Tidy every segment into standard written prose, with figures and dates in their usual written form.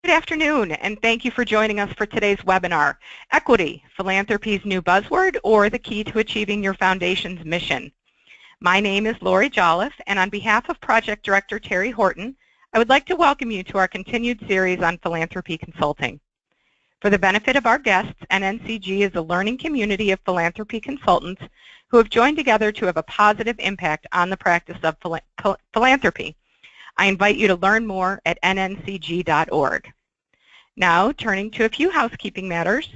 Good afternoon, and thank you for joining us for today's webinar, Equity, Philanthropy's New Buzzword, or the Key to Achieving Your Foundation's Mission. My name is Lori Jolliffe, and on behalf of Project Director Terry Horton, I would like to welcome you to our continued series on philanthropy consulting. For the benefit of our guests, NNCG is a learning community of philanthropy consultants who have joined together to have a positive impact on the practice of philanthropy. I invite you to learn more at nncg.org. Now, turning to a few housekeeping matters.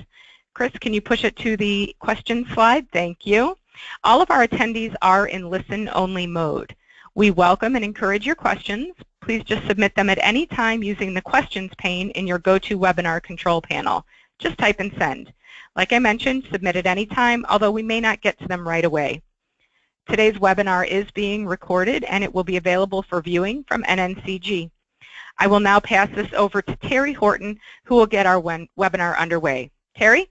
Kris, can you push it to the question slide? Thank you. All of our attendees are in listen-only mode. We welcome and encourage your questions. Please just submit them at any time using the questions pane in your GoToWebinar control panel. Just type and send. Like I mentioned, submit at any time, although we may not get to them right away. Today's webinar is being recorded, and it will be available for viewing from NNCG. I will now pass this over to Terry Horton, who will get our webinar underway. Terry?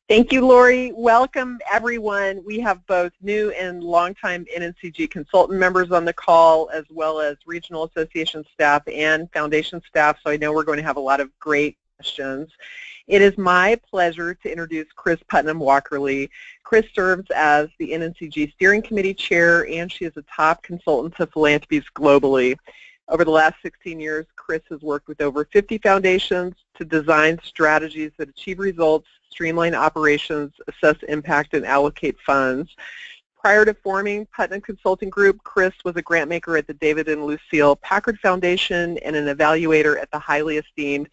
Thank you, Lori. Welcome, everyone. We have both new and longtime NNCG consultant members on the call, as well as regional association staff and foundation staff, so I know we're going to have a lot of great questions. It is my pleasure to introduce Kris Putnam-Walkerly. Kris serves as the NNCG Steering Committee Chair, and she is a top consultant to philanthropies globally. Over the last 16 years, Kris has worked with over 50 foundations to design strategies that achieve results, streamline operations, assess impact, and allocate funds. Prior to forming Putnam Consulting Group, Kris was a grant maker at the David and Lucille Packard Foundation and an evaluator at the highly esteemed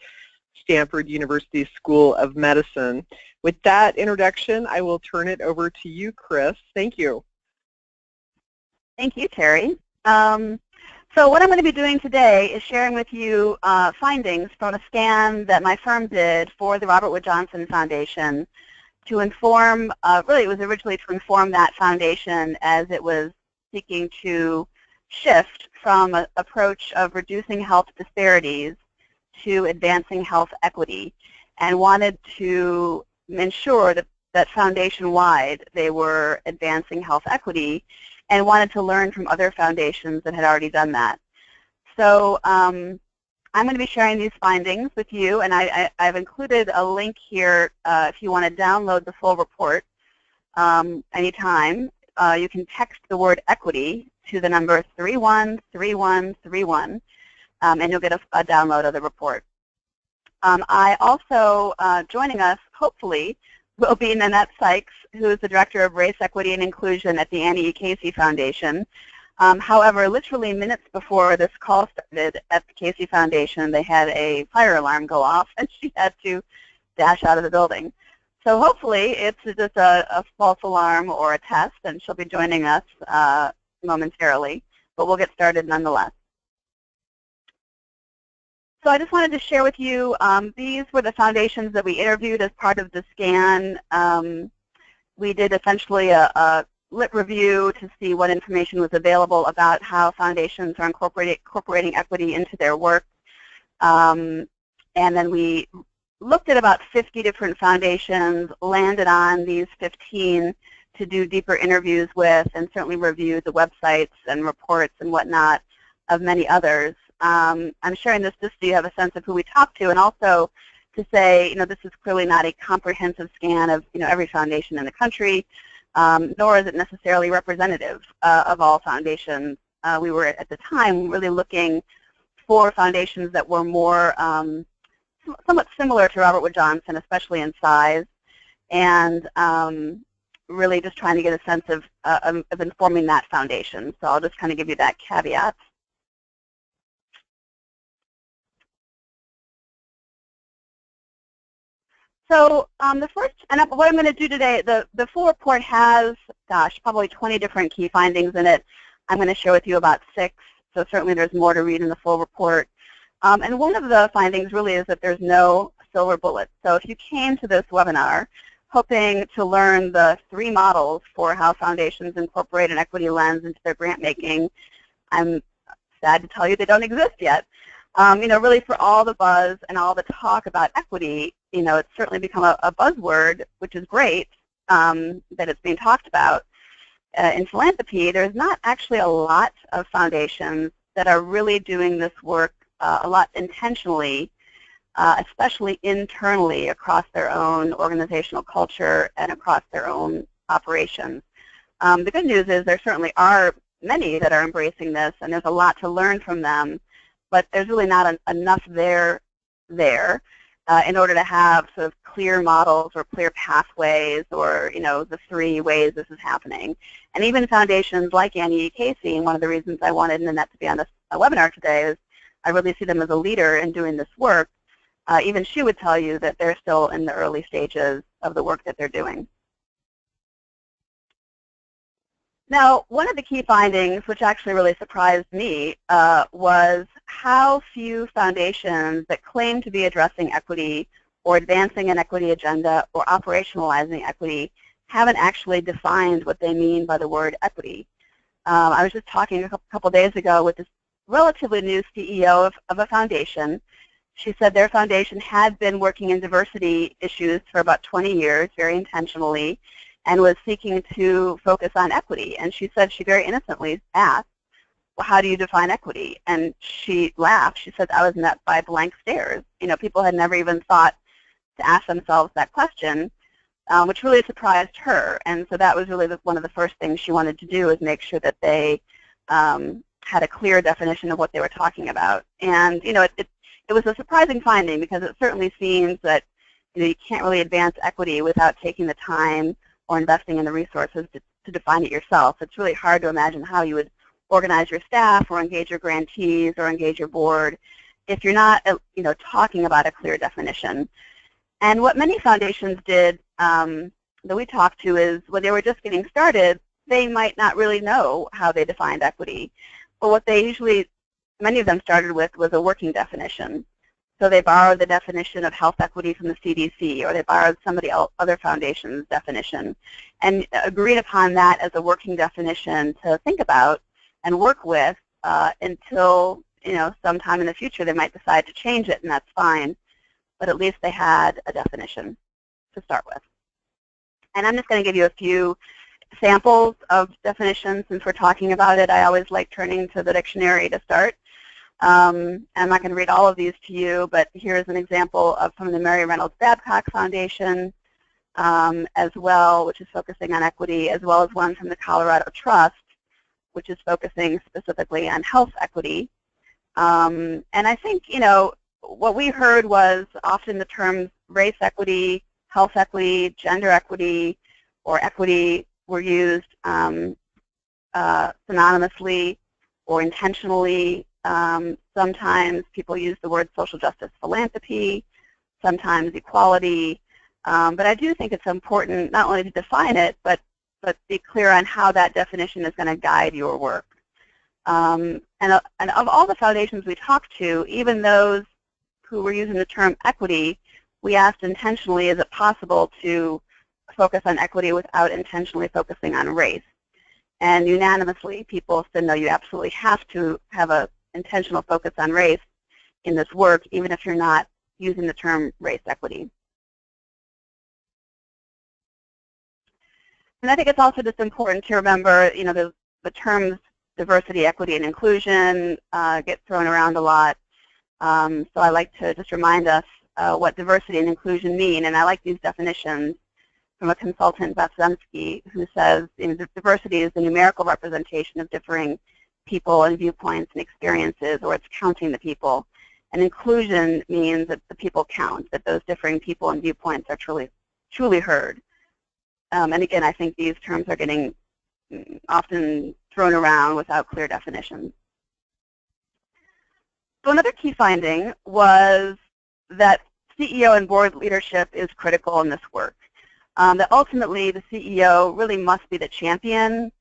Stanford University School of Medicine. With that introduction, I will turn it over to you, Kris. Thank you. Thank you, Terry. So what I'm going to be doing today is sharing with you findings from a scan that my firm did for the Robert Wood Johnson Foundation to inform, really it was originally to inform that foundation as it was seeking to shift from an approach of reducing health disparities to advancing health equity, and wanted to ensure that foundation-wide they were advancing health equity, and wanted to learn from other foundations that had already done that. So I'm going to be sharing these findings with you, and I've included a link here if you want to download the full report anytime. You can text the word equity to the number 313131, and you'll get a download of the report. I also, joining us, hopefully, will be Nonet Sykes, who is the Director of Race, Equity, and Inclusion at the Annie E. Casey Foundation. However, literally minutes before this call started at the Casey Foundation, they had a fire alarm go off, and she had to dash out of the building. So hopefully it's just a false alarm or a test, and she'll be joining us momentarily, but we'll get started nonetheless. So I just wanted to share with you, these were the foundations that we interviewed as part of the scan. We did essentially a lit review to see what information was available about how foundations are incorporating equity into their work. And then we looked at about 50 different foundations, landed on these 15 to do deeper interviews with, and certainly reviewed the websites and reports and whatnot of many others. I'm sharing this just so you have a sense of who we talked to, and also to say, this is clearly not a comprehensive scan of, every foundation in the country, nor is it necessarily representative of all foundations. We were at the time really looking for foundations that were more somewhat similar to Robert Wood Johnson, especially in size, and really just trying to get a sense of informing that foundation. So I'll just kind of give you that caveat. So the first, and what I'm going to do today, the full report has, probably 20 different key findings in it. I'm going to share with you about 6, so certainly there's more to read in the full report. And one of the findings really is that there's no silver bullet. So if you came to this webinar hoping to learn the 3 models for how foundations incorporate an equity lens into their grant making, I'm sad to tell you they don't exist yet. Really for all the buzz and all the talk about equity, it's certainly become a buzzword, which is great that it's being talked about. In philanthropy, there's not actually a lot of foundations that are really doing this work a lot intentionally, especially internally across their own organizational culture and across their own operations. The good news is there certainly are many that are embracing this, and there's a lot to learn from them, but there's really not enough there in order to have sort of clear models or clear pathways or, the 3 ways this is happening. And even foundations like Annie E. Casey, and one of the reasons I wanted Nonet to be on this webinar today is I really see them as a leader in doing this work. Even she would tell you that they're still in the early stages of the work that they're doing. Now, one of the key findings, which actually really surprised me, was how few foundations that claim to be addressing equity or advancing an equity agenda or operationalizing equity haven't actually defined what they mean by the word equity. I was just talking a couple days ago with this relatively new CEO of a foundation. She said their foundation had been working in diversity issues for about 20 years, very intentionally, and was seeking to focus on equity. And she said she very innocently asked, well, how do you define equity? And she laughed. She said, I was met by blank stares. People had never even thought to ask themselves that question, which really surprised her. And so that was really one of the first things she wanted to do, is make sure that they had a clear definition of what they were talking about. And, it was a surprising finding, because it certainly seems that you can't really advance equity without taking the time or investing in the resources to define it yourself. It's really hard to imagine how you would organize your staff or engage your grantees or engage your board if you're not talking about a clear definition. And what many foundations did that we talked to is when they were just getting started, they might not really know how they defined equity. But what they many of them started with was a working definition. So they borrowed the definition of health equity from the CDC, or they borrowed somebody other foundation's definition, and agreed upon that as a working definition to think about and work with until, sometime in the future they might decide to change it, and that's fine. But at least they had a definition to start with. And I'm just going to give you a few samples of definitions since we're talking about it. I always like turning to the dictionary to start. I'm not going to read all of these to you, but here's an example from the Mary Reynolds Babcock Foundation as well, which is focusing on equity, as well as one from the Colorado Trust, which is focusing specifically on health equity. And I think, what we heard was often the terms race equity, health equity, gender equity, or equity were used synonymously or intentionally. Sometimes people use the word social justice philanthropy, sometimes equality, but I do think it's important not only to define it, but be clear on how that definition is going to guide your work. And of all the foundations we talked to, even those who were using the term equity, we asked intentionally, is it possible to focus on equity without intentionally focusing on race? And unanimously, people said, no, you absolutely have to have an intentional focus on race in this work, even if you're not using the term race equity. And I think it's also just important to remember, the terms diversity, equity, and inclusion get thrown around a lot. So I like to just remind us what diversity and inclusion mean, and I like these definitions from a consultant, Beth Zemsky, who says diversity is the numerical representation of differing people and viewpoints and experiences, or it's counting the people. And inclusion means that the people count, that those differing people and viewpoints are truly heard. And again, I think these terms are getting often thrown around without clear definitions. So another key finding was that CEO and board leadership is critical in this work. That ultimately the CEO really must be the champion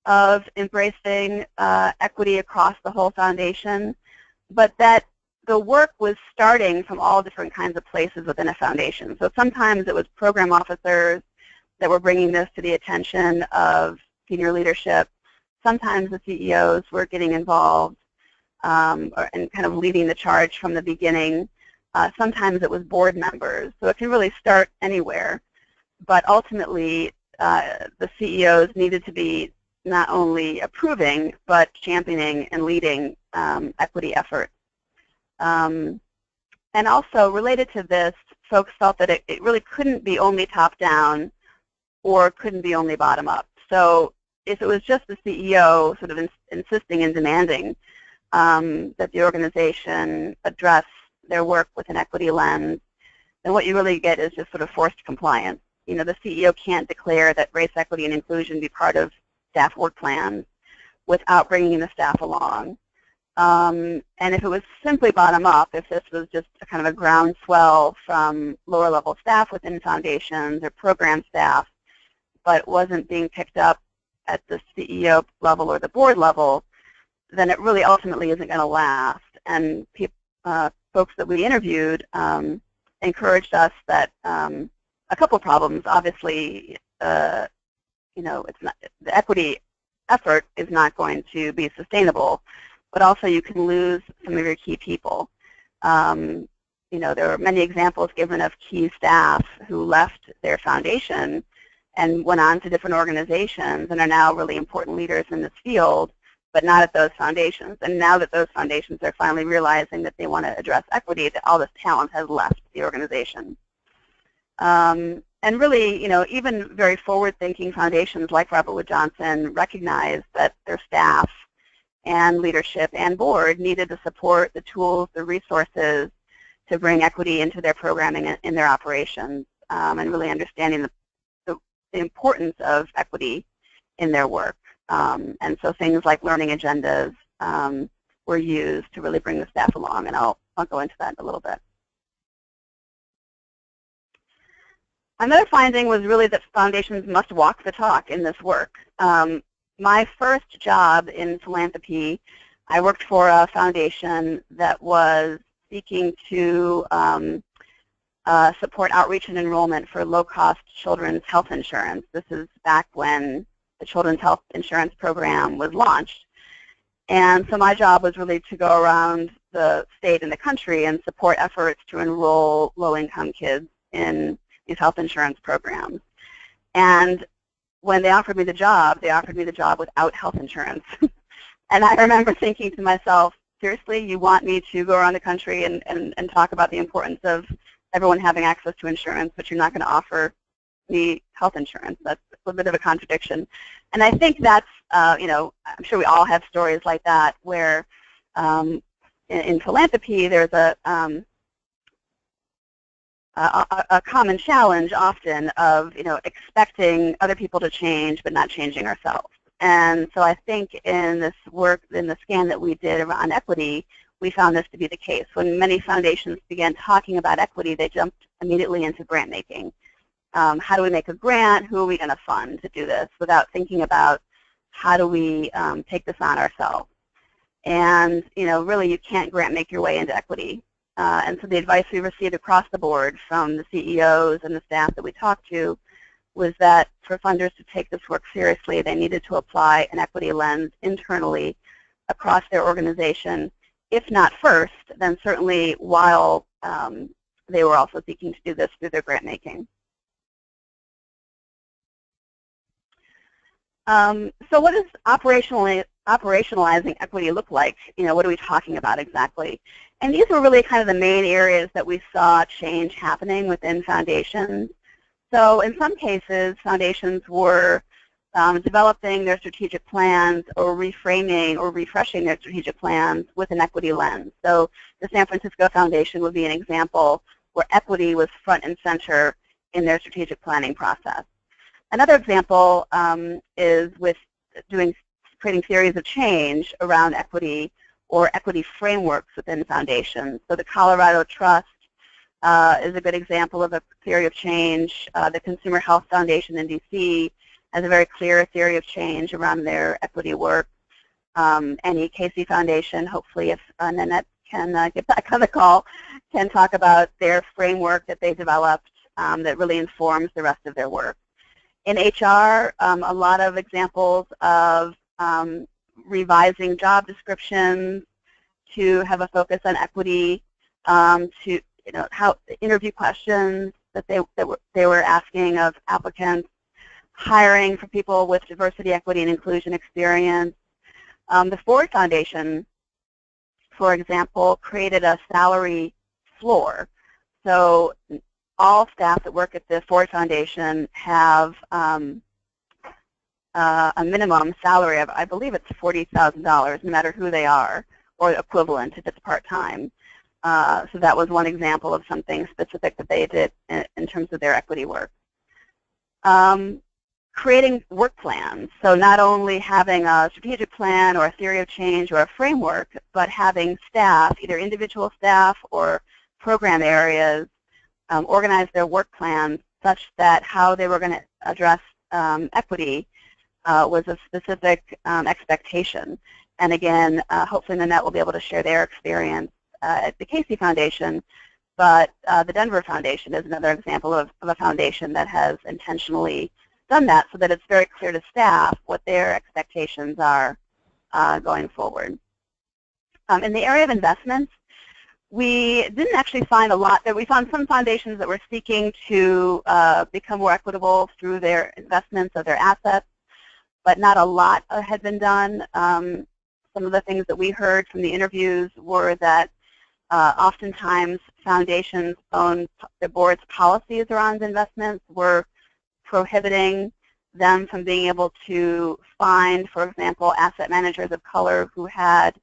of embracing equity across the whole foundation, but that the work was starting from all different kinds of places within a foundation. So sometimes it was program officers that were bringing this to the attention of senior leadership. Sometimes the CEOs were getting involved and kind of leading the charge from the beginning. Sometimes it was board members. So it can really start anywhere. But ultimately, the CEOs needed to be not only approving, but championing and leading equity efforts. And also related to this, folks felt that it really couldn't be only top-down or couldn't be only bottom-up. So if it was just the CEO sort of insisting and demanding that the organization address their work with an equity lens, then what you really get is just sort of forced compliance. You know, the CEO can't declare that race, equity, and inclusion be part of staff work plans without bringing the staff along. And if it was simply bottom-up, if this was just a kind of a groundswell from lower-level staff within foundations or program staff, but wasn't being picked up at the CEO level or the board level, then it really ultimately isn't going to last. And folks that we interviewed encouraged us that a couple of problems. Obviously, you know, it's not, the equity effort is not going to be sustainable, but also you can lose some of your key people. You know, there are many examples given of key staff who left their foundation and went on to different organizations and are now really important leaders in this field, but not at those foundations. And now that those foundations are finally realizing that they want to address equity, that all this talent has left the organization. And really, you know, even very forward-thinking foundations like Robert Wood Johnson recognize that their staff and leadership and board needed the support, the tools, the resources to bring equity into their programming in their operations, and really understanding the importance of equity in their work. And so things like learning agendas were used to really bring the staff along, and I'll go into that in a little bit. Another finding was really that foundations must walk the talk in this work. My first job in philanthropy, I worked for a foundation that was seeking to support outreach and enrollment for low-cost children's health insurance. This is back when the Children's Health Insurance Program was launched. And so my job was really to go around the state and the country and support efforts to enroll low-income kids in these health insurance programs. And when they offered me the job without health insurance. And I remember thinking to myself, seriously, you want me to go around the country and talk about the importance of everyone having access to insurance, but you're not going to offer me health insurance? That's a bit of a contradiction. And I think that's, you know, I'm sure we all have stories like that where in philanthropy there's a common challenge often of, you know, expecting other people to change but not changing ourselves. And so I think in this work, in the scan that we did around equity, we found this to be the case. When many foundations began talking about equity, they jumped immediately into grant making. How do we make a grant? Who are we going to fund to do this, without thinking about how do we take this on ourselves? And, you know, really you can't grant make your way into equity. And so the advice we received across the board from the CEOs and the staff that we talked to was that for funders to take this work seriously, they needed to apply an equity lens internally across their organization, if not first, then certainly while they were also seeking to do this through their grant making. So what does operationalizing equity look like? You know, what are we talking about exactly? And these were really kind of the main areas that we saw change happening within foundations. So in some cases, foundations were developing their strategic plans or reframing or refreshing their strategic plans with an equity lens. So the San Francisco Foundation would be an example where equity was front and center in their strategic planning process. Another example is with creating theories of change around equity or equity frameworks within foundations. So the Colorado Trust is a good example of a theory of change. The Consumer Health Foundation in DC has a very clear theory of change around their equity work. NECG Foundation, hopefully if Nonet can get back on the call, can talk about their framework that they developed that really informs the rest of their work. In HR, a lot of examples of revising job descriptions to have a focus on equity, to how interview questions that they were asking of applicants, hiring for people with diversity, equity, and inclusion experience. The Ford Foundation for example, created a salary floor. So all staff that work at the Ford Foundation have a minimum salary of, I believe it's $40,000, no matter who they are, or equivalent if it's part-time. So that was one example of something specific that they did in terms of their equity work. Creating work plans, so not only having a strategic plan or a theory of change or a framework, but having staff, either individual staff or program areas, organize their work plans such that how they were going to address equity was a specific expectation. And again, hopefully Nonet will be able to share their experience at the Casey Foundation, but the Denver Foundation is another example of a foundation that has intentionally done that so that it's very clear to staff what their expectations are going forward. In the area of investments, we didn't actually find a lot. We found some foundations that were seeking to become more equitable through their investments of their assets, but not a lot had been done. Some of the things that we heard from the interviews were that oftentimes foundations' the board's policies around investments were prohibiting them from being able to find, for example, asset managers of color who had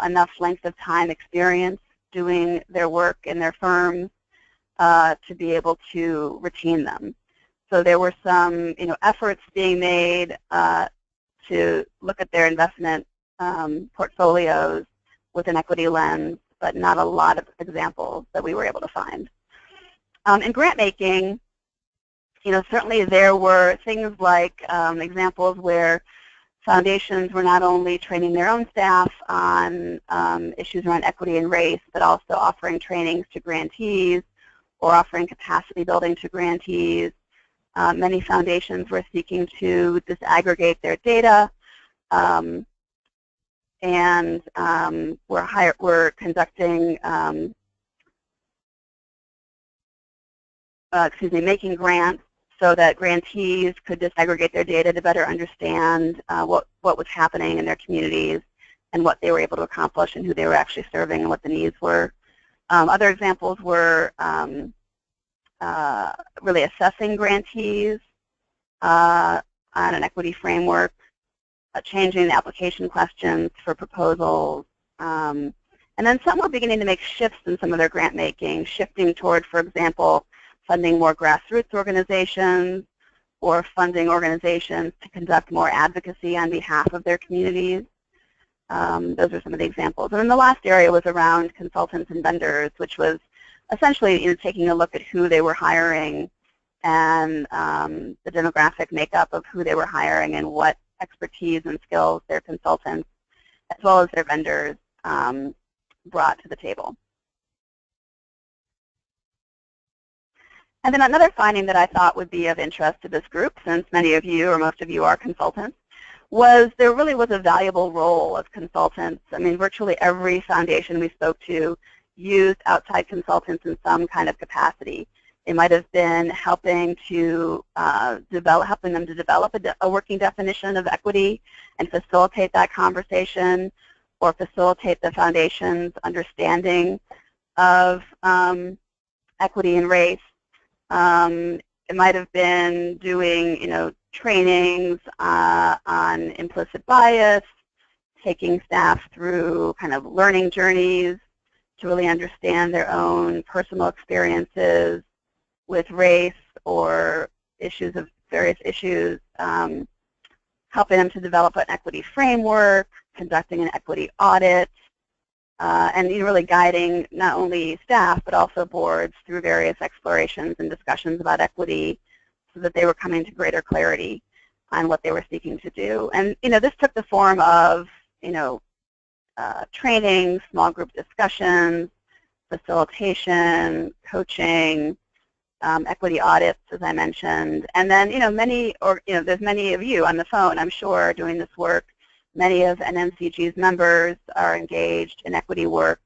enough length of time experience doing their work in their firms to be able to retain them. So there were some, efforts being made to look at their investment portfolios with an equity lens, but not a lot of examples that we were able to find. In grant making, certainly there were things like examples where foundations were not only training their own staff on issues around equity and race, but also offering trainings to grantees or offering capacity building to grantees. Many foundations were seeking to disaggregate their data and were conducting, making grants so that grantees could disaggregate their data to better understand what was happening in their communities and what they were able to accomplish and who they were actually serving and what the needs were. Other examples were really assessing grantees on an equity framework, changing the application questions for proposals, and then some were beginning to make shifts in some of their grant making, shifting toward, for example, funding more grassroots organizations or funding organizations to conduct more advocacy on behalf of their communities. Those are some of the examples. And then the last area was around consultants and vendors, which was essentially taking a look at who they were hiring and the demographic makeup of who they were hiring and what expertise and skills their consultants as well as their vendors brought to the table. And then another finding that I thought would be of interest to this group, since many of you or most of you are consultants, was there really was a valuable role of consultants. I mean, virtually every foundation we spoke to used outside consultants in some kind of capacity. It might have been helping them to develop a working definition of equity and facilitate that conversation, or facilitate the foundation's understanding of equity and race. It might have been doing, trainings on implicit bias, taking staff through kind of learning journeys to really understand their own personal experiences with race or various issues, helping them to develop an equity framework, conducting an equity audit, and really guiding not only staff but also boards through various explorations and discussions about equity so that they were coming to greater clarity on what they were seeking to do. And this took the form of training, small group discussions, facilitation, coaching, equity audits, as I mentioned, and then there's many of you on the phone, I'm sure, doing this work. Many of NNCG's members are engaged in equity work.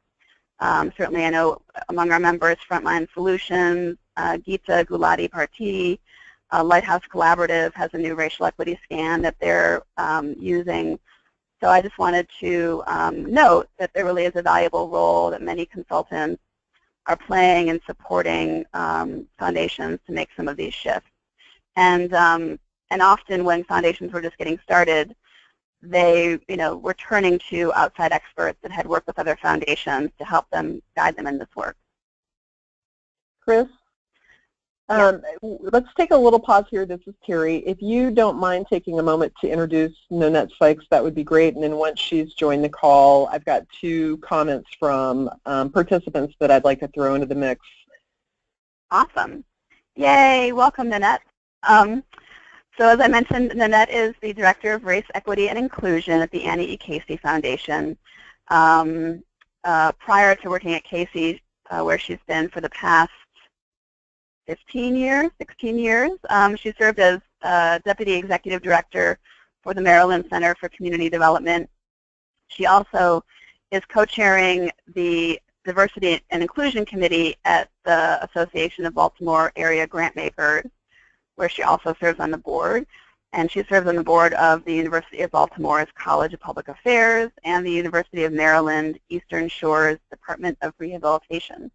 Certainly, I know among our members, Frontline Solutions, Geeta Gulati Parti, Lighthouse Collaborative has a new racial equity scan that they're using So I just wanted to note that there really is a valuable role that many consultants are playing in supporting foundations to make some of these shifts. And often when foundations were just getting started, they, were turning to outside experts that had worked with other foundations to help them guide them in this work. Kris, Yeah. let's take a little pause here. This is Terry. If you don't mind taking a moment to introduce Nonet Sykes, that would be great. And then once she's joined the call, I've got 2 comments from participants that I'd like to throw into the mix. Awesome. Yay. Welcome, Nonet. So as I mentioned, Nonet is the Director of Race, Equity, and Inclusion at the Annie E. Casey Foundation. Prior to working at Casey, where she's been for the past 16 years, she served as Deputy Executive Director for the Maryland Center for Community Development. She also is co-chairing the Diversity and Inclusion Committee at the Association of Baltimore Area Grantmakers, where she also serves on the board. And she serves on the board of the University of Baltimore's College of Public Affairs and the University of Maryland Eastern Shore's Department of Rehabilitation.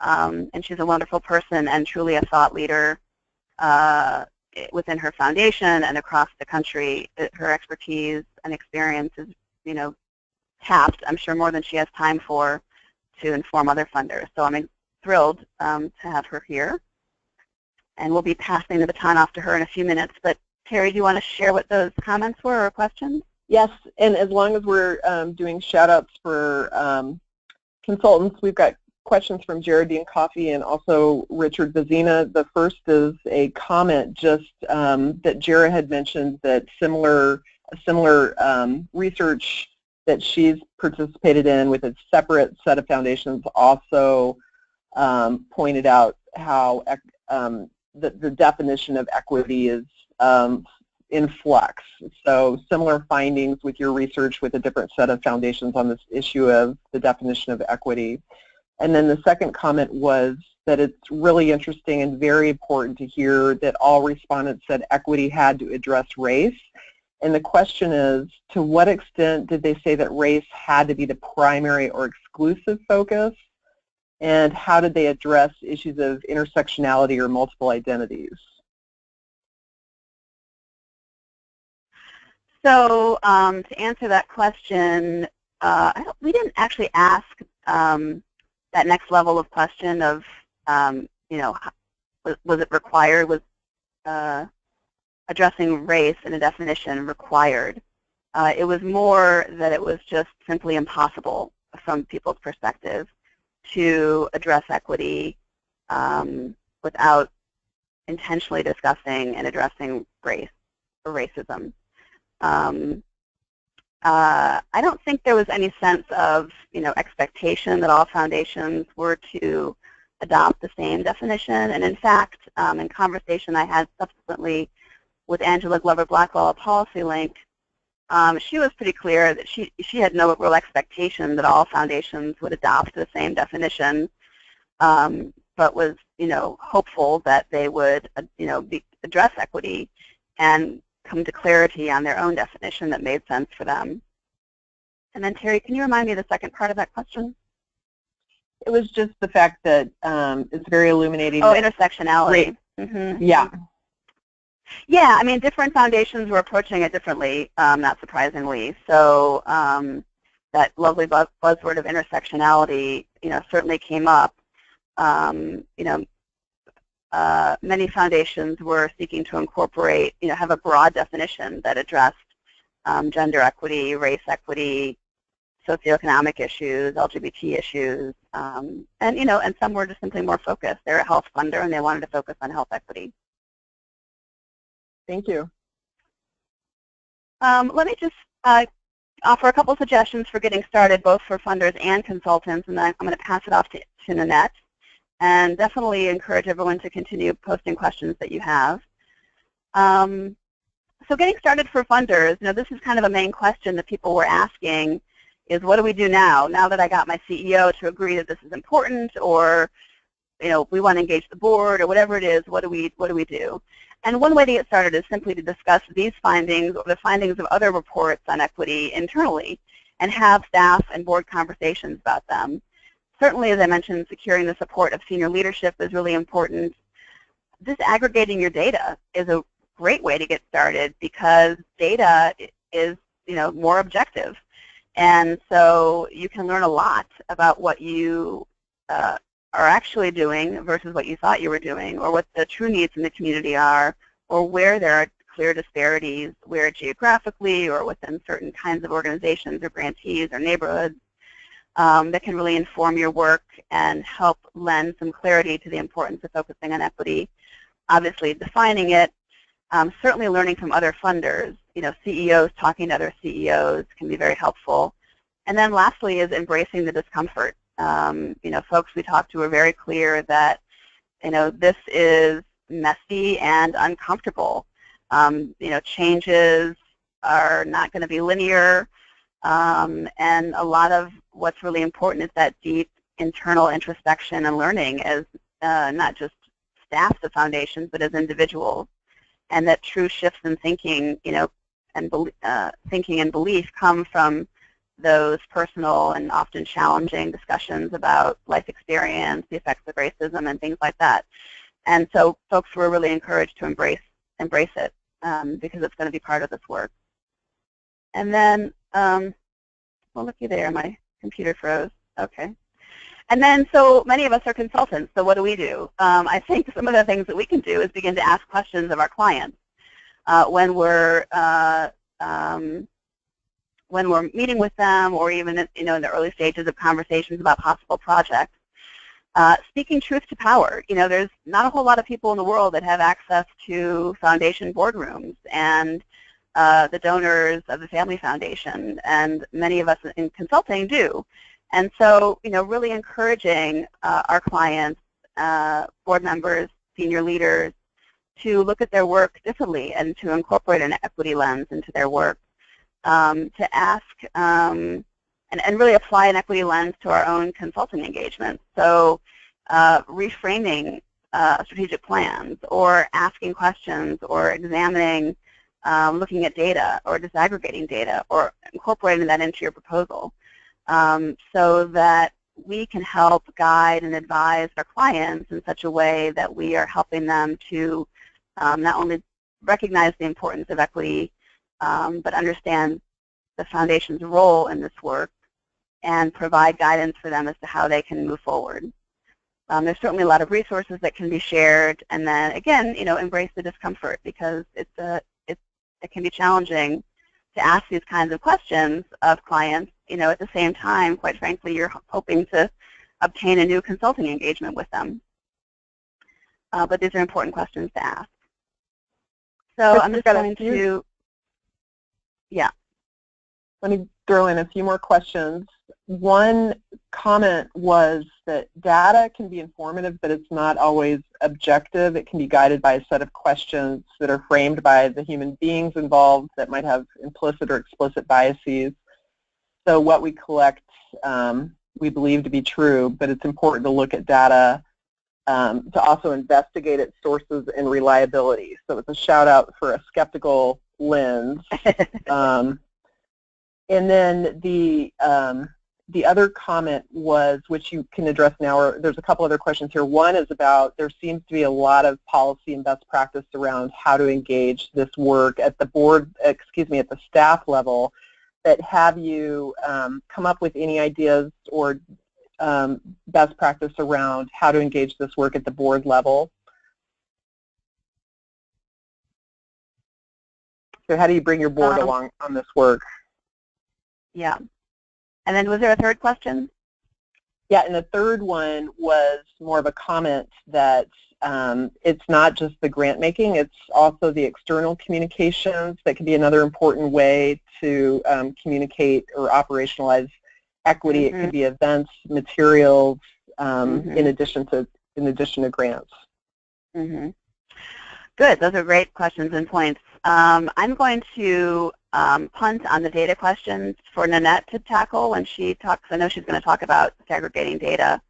And she's a wonderful person and truly a thought leader within her foundation and across the country. Her expertise and experience is, tapped, I'm sure, more than she has time for to inform other funders. So I'm thrilled to have her here. And we'll be passing the baton off to her in a few minutes. But Terry, do you want to share what those comments were or questions? Yes, and as long as we're doing shout-outs for consultants, we've got questions from Geraldine Coffey and also Richard Vizina. The first is a comment just that Jara had mentioned that similar research that she's participated in with a separate set of foundations also pointed out how the definition of equity is in flux. So similar findings with your research with a different set of foundations on this issue of the definition of equity. And then the second comment was that it's really interesting and very important to hear that all respondents said equity had to address race. And the question is, to what extent did they say that race had to be the primary or exclusive focus? And how did they address issues of intersectionality or multiple identities? So to answer that question, we didn't actually ask that next level of question of, was it required? Was addressing race in a definition required? It was more that it was just simply impossible from people's perspective to address equity without intentionally discussing and addressing race or racism. I don't think there was any sense of, expectation that all foundations were to adopt the same definition. And in fact, in conversation I had subsequently with Angela Glover-Blackwell at PolicyLink, she was pretty clear that she had no real expectation that all foundations would adopt the same definition, but was, hopeful that they would, address equity and come to clarity on their own definition that made sense for them. And then Terry, can you remind me of the second part of that question? It was just the fact that it's very illuminating. Oh, intersectionality. Mm-hmm. Yeah. Yeah, I mean, different foundations were approaching it differently, not surprisingly. So that lovely buzzword of intersectionality, certainly came up. Many foundations were seeking to incorporate, have a broad definition that addressed gender equity, race equity, socioeconomic issues, LGBT issues, and some were just simply more focused. They're a health funder and they wanted to focus on health equity. Thank you. Let me just offer a couple suggestions for getting started, both for funders and consultants, and then I'm going to pass it off to Nonet. And definitely encourage everyone to continue posting questions that you have. So getting started for funders, this is kind of a main question that people were asking, is what do we do now that I got my CEO to agree that this is important, or we want to engage the board or whatever it is, what do we do? And one way to get started is simply to discuss these findings or the findings of other reports on equity internally and have staff and board conversations about them. Certainly, as I mentioned, securing the support of senior leadership is really important. Disaggregating your data is a great way to get started because data is, more objective. And so you can learn a lot about what you are actually doing versus what you thought you were doing, or what the true needs in the community are, or where there are clear disparities, where geographically or within certain kinds of organizations or grantees or neighborhoods, that can really inform your work and help lend some clarity to the importance of focusing on equity. Obviously defining it, certainly learning from other funders, CEOs talking to other CEOs can be very helpful. And then lastly is embracing the discomfort. Folks we talked to are very clear that, this is messy and uncomfortable. Changes are not going to be linear, and a lot of what's really important is that deep internal introspection and learning as not just staff of foundations, but as individuals, and that true shifts in thinking, and thinking and belief come from those personal and often challenging discussions about life experience, the effects of racism, and things like that. And so folks were really encouraged to embrace it because it's going to be part of this work. And then, well, looky there, my computer froze. Okay. And then, so many of us are consultants, so what do? I think some of the things that we can do is begin to ask questions of our clients when we're meeting with them, or even in the early stages of conversations about possible projects. Speaking truth to power. There's not a whole lot of people in the world that have access to foundation boardrooms and the donors of the Family Foundation, and many of us in consulting do. And so, really encouraging our clients, board members, senior leaders, to look at their work differently and to incorporate an equity lens into their work, to ask and really apply an equity lens to our own consulting engagements. So reframing strategic plans, or asking questions, or examining, looking at data, or disaggregating data, or incorporating that into your proposal, so that we can help guide and advise our clients in such a way that we are helping them to not only recognize the importance of equity, but understand the Foundation's role in this work and provide guidance for them as to how they can move forward. There's certainly a lot of resources that can be shared, and then again, embrace the discomfort, because it can be challenging to ask these kinds of questions of clients. At the same time, quite frankly, you're hoping to obtain a new consulting engagement with them. But these are important questions to ask. So I'm just going to, yeah. Let me throw in a few more questions. One comment was that data can be informative, but it's not always objective. It can be guided by a set of questions that are framed by the human beings involved that might have implicit or explicit biases. So what we collect, we believe to be true, but it's important to look at data to also investigate its sources and reliability. So it's a shout out for a skeptical lens. And then the other comment was, which you can address now, or there's a couple other questions here. One is about, there seems to be a lot of policy and best practice around how to engage this work at the board, at the staff level. That have you come up with any ideas or best practice around how to engage this work at the board level? So how do you bring your board along on this work? Yeah. And then was there a third question? Yeah, and the third one was more of a comment that it's not just the grant making, it's also the external communications that can be another important way to communicate or operationalize equity. Mm-hmm. It could be events, materials, mm-hmm. in addition to grants. Mm-hmm. Good. Those are great questions and points. I'm going to punt on the data questions for Nonet to tackle when she talks. I know she's going to talk about segregating data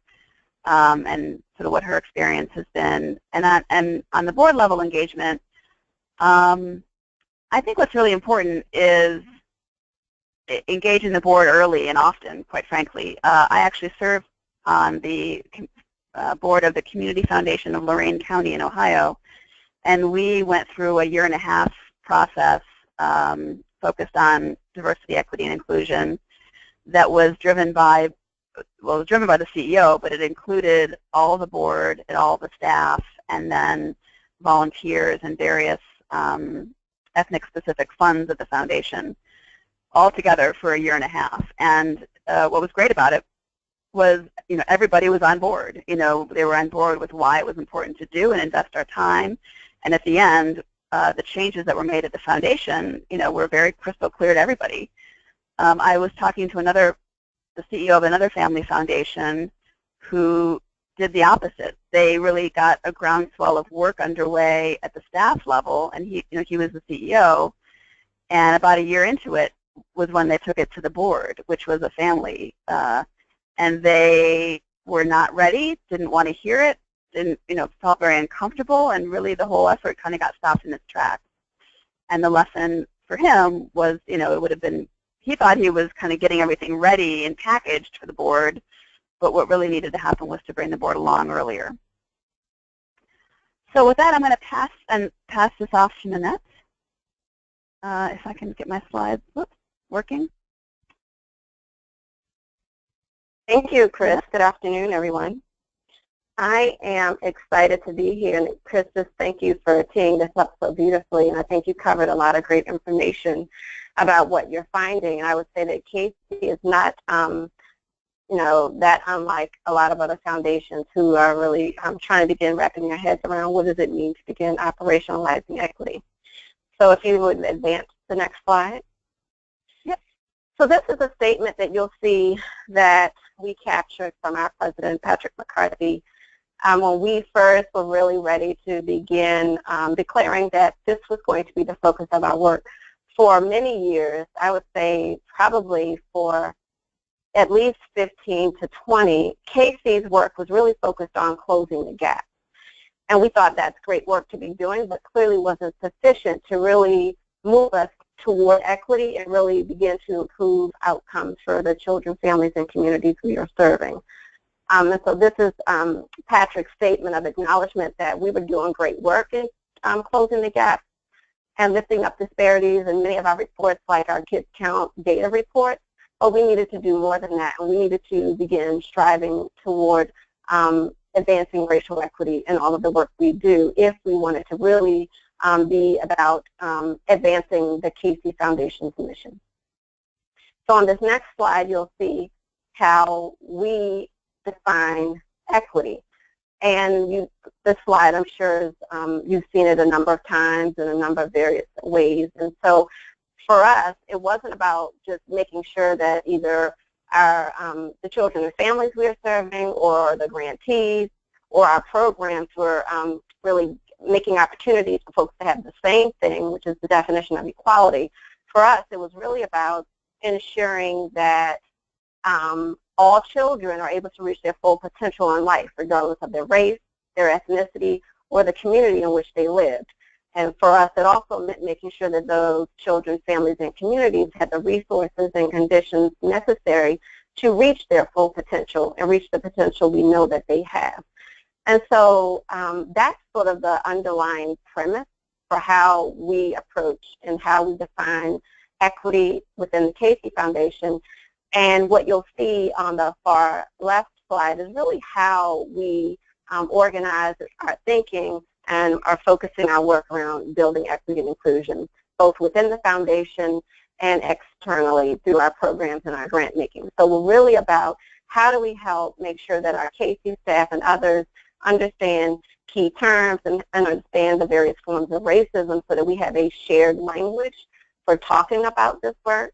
and sort of what her experience has been. And on the board level engagement, I think what's really important is engaging the board early and often, quite frankly. I actually serve on the board of the Community Foundation of Lorain County in Ohio, and we went through a 1.5-year process focused on diversity, equity, and inclusion that was driven by, well, it was driven by the CEO, but it included all the board and all the staff, and then volunteers and various ethnic-specific funds of the foundation, all together for a 1.5 years. And what was great about it was, everybody was on board. They were on board with why it was important to do and invest our time. And at the end, the changes that were made at the foundation, were very crystal clear to everybody. I was talking to the CEO of another family foundation who did the opposite. They really got a groundswell of work underway at the staff level, and he was the CEO. And about a year into it was when they took it to the board, which was a family, and they were not ready, didn't want to hear it, didn't, felt very uncomfortable, and really the whole effort kind of got stopped in its tracks. And the lesson for him was, it would have been, he thought he was kind of getting everything ready and packaged for the board, but what really needed to happen was to bring the board along earlier. So with that, I'm going to pass this off to Nonet. If I can get my slides working. Thank you, Kris. Good afternoon, everyone. I am excited to be here, and Kris, just thank you for teeing this up so beautifully, and I think you covered a lot of great information about what you're finding. And I would say that Casey is not, that unlike a lot of other foundations who are really trying to begin wrapping their heads around what does it mean to begin operationalizing equity. So if you would advance the next slide. Yep. So this is a statement that you'll see that we captured from our president, Patrick McCarthy, when we first were really ready to begin declaring that this was going to be the focus of our work. For many years, I would say probably for at least 15 to 20, Casey's work was really focused on closing the gap. And we thought that's great work to be doing, but clearly wasn't sufficient to really move us toward equity and really begin to improve outcomes for the children, families, and communities we are serving. And so this is Patrick's statement of acknowledgement that we were doing great work in closing the gap and lifting up disparities in many of our reports, like our Kids Count data report, but we needed to do more than that, and we needed to begin striving toward advancing racial equity in all of the work we do if we wanted to really be about advancing the Casey Foundation's mission. So on this next slide, you'll see how we define equity. And this slide, I'm sure, you've seen it a number of times in a number of various ways. And so for us, it wasn't about just making sure that either the children and families we are serving or the grantees or our programs were really making opportunities for folks to have the same thing, which is the definition of equality. For us, it was really about ensuring that all children are able to reach their full potential in life, regardless of their race, their ethnicity, or the community in which they lived. And for us, it also meant making sure that those children, families, and communities had the resources and conditions necessary to reach their full potential and reach the potential we know that they have. And so that's sort of the underlying premise for how we approach and how we define equity within the Casey Foundation. And what you'll see on the far left slide is really how we organize our thinking and are focusing our work around building equity and inclusion, both within the foundation and externally through our programs and our grant making. So we're really about how do we help make sure that our Casey staff and others understand key terms and understand the various forms of racism so that we have a shared language for talking about this work.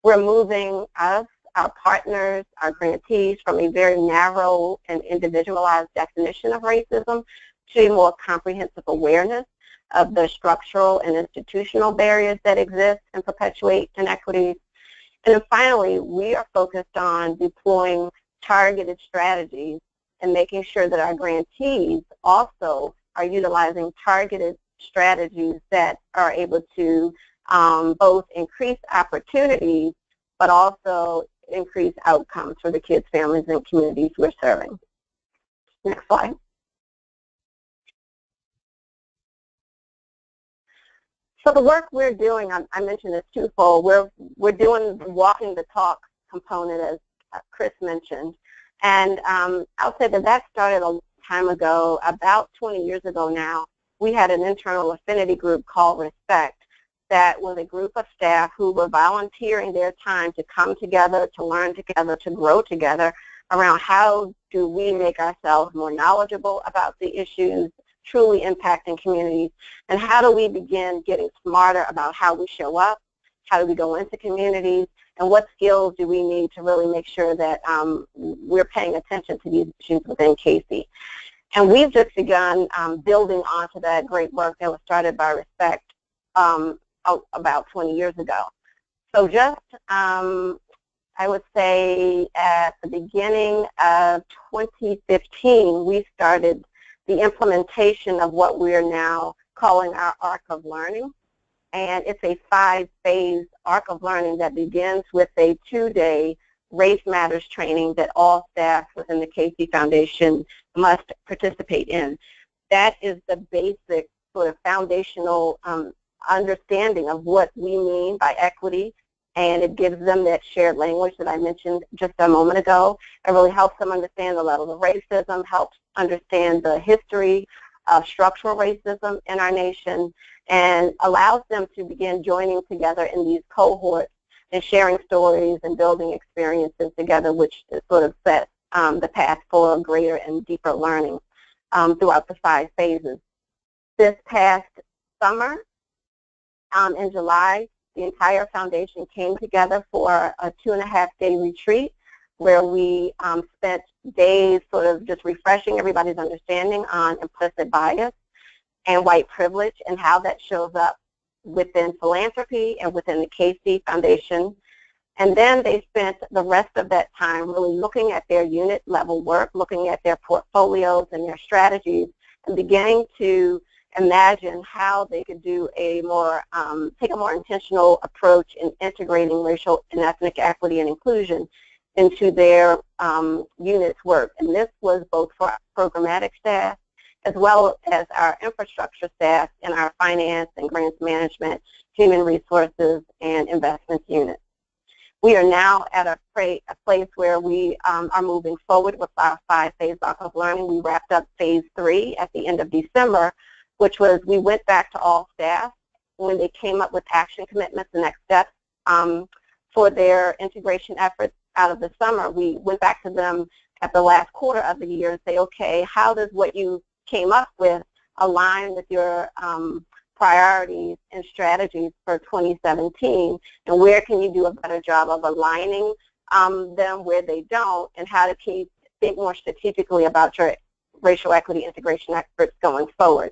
We're moving us, our partners, our grantees from a very narrow and individualized definition of racism to a more comprehensive awareness of the structural and institutional barriers that exist and perpetuate inequities. And then finally, we are focused on deploying targeted strategies and making sure that our grantees also are utilizing targeted strategies that are able to both increase opportunities but also increase outcomes for the kids, families, and communities we're serving. Next slide. So the work we're doing, I mentioned is twofold. We're doing the walking the talk component, as Kris mentioned. And I'll say that started a long time ago, about 20 years ago now. We had an internal affinity group called Respect that was a group of staff who were volunteering their time to come together, to learn together, to grow together around how do we make ourselves more knowledgeable about the issues truly impacting communities, and how do we begin getting smarter about how we show up, how do we go into communities, and what skills do we need to really make sure that we're paying attention to these issues within Casey. And we've just begun building onto that great work that was started by Respect about 20 years ago. So just, I would say at the beginning of 2015, we started the implementation of what we are now calling our arc of learning. And it's a 5-phase arc of learning that begins with a 2-day Race Matters training that all staff within the Casey Foundation must participate in. That is the basic sort of foundational understanding of what we mean by equity, and it gives them that shared language that I mentioned just a moment ago. It really helps them understand the levels of racism, helps understand the history of structural racism in our nation, and allows them to begin joining together in these cohorts and sharing stories and building experiences together, which sort of sets the path for greater and deeper learning throughout the 5 phases. This past summer, in July, the entire foundation came together for a 2.5-day retreat where we spent days sort of just refreshing everybody's understanding on implicit bias and white privilege and how that shows up within philanthropy and within the Casey Foundation. And then they spent the rest of that time really looking at their unit level work, looking at their portfolios and their strategies, and beginning to imagine how they could do a more, take a more intentional approach in integrating racial and ethnic equity and inclusion into their unit's work. And this was both for our programmatic staff as well as our infrastructure staff in our finance and grants management, human resources, and investments units. We are now at a place where we are moving forward with our 5-phase arc of learning. We wrapped up phase 3 at the end of December, which was we went back to all staff when they came up with action commitments and next steps for their integration efforts out of the summer. We went back to them at the last quarter of the year and say, okay, how does what you came up with align with your priorities and strategies for 2017, and where can you do a better job of aligning them where they don't, and how to think more strategically about your racial equity integration efforts going forward.